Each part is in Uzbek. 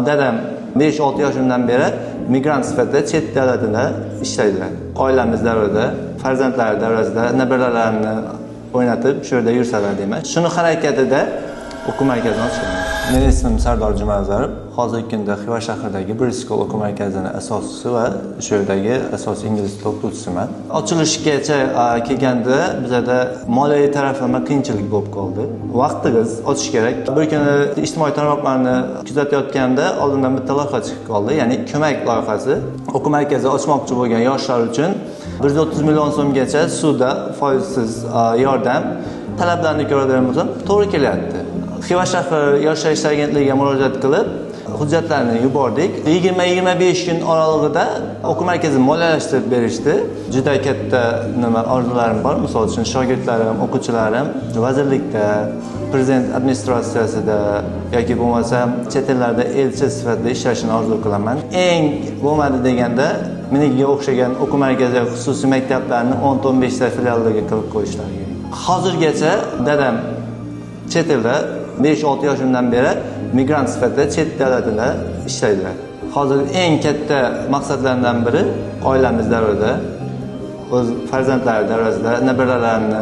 Dadam 5-6 yoshimdan beri migrant sifatida chet davlatida ishlaydilar. Oilamiz davrida, farzandlari davrasida nabiralarini o'ynatib, shu yerda yursalar deyman. Shuni harakatida o'quv markazini ochganman. Mening ismim Sardor Jumanazarov. Hozirgi kunda Xiva shahridagi British School o'quv markazining asoschisi va shu yerdagi asosiy ingliz tili o'qituvchisiman. Ochilishgacha kelganda bizda moliyaviy taraflama qiyinchilik bo'lib qoldi. Vaqtimiz ochish kerak. Bir kuni ijtimoiy tarmoqlarni kuzatayotganda oldimdan bitta loyiha chiqib qoldi, ya'ni ko'mak loyihasi. O'quv markazi ochmoqchi bo'lgan yoshlar uchun 130 million so'mgacha sudda foizsiz yordam talablarni ko'radigan bo'lsam, to'g'ri kelyapti. Xiva shahri yoshlar ishlari agentligiga murojaat qilib, hujjatlarni yubordik. 20-25 kun oralig'ida o'quv markazini moliyalashtirib berishdi. Juda katta orzularim bor. Misol uchun shogirdlarim, o'quvchilarim vazirlikda, prezident administratsiyasida yoki bo'lmasa chet ellarda elchi sifatida ishlashini orzu qilaman. Eng bo'lmadi deganda menikiga o'xshagan o'quv markazi xususiy maktablarni 10-15 ta filiallarga qilib qo'yishlari kerak. Hozirgacha dadam chet elda 5-6 yoshimdan beri migrant sifatida chet davlatida ishlaydilar. Hozir eng katta maqsadlardan biri oilamiz davrida, o'z farzandlari davrasida nabiralarini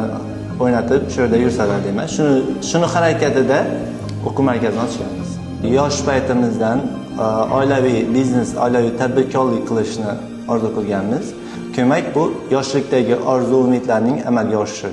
o'ynatib, shu yerda yursalar deyman. Shuni harakatida o'quv markazini ochganmiz. Yosh paytimizdan oilaviy biznes, oilaviy tadbirkorlik qilishni orzu qilganmiz. Ko'mak bu yoshlikdagi orzu umidlarning amalga oshishi.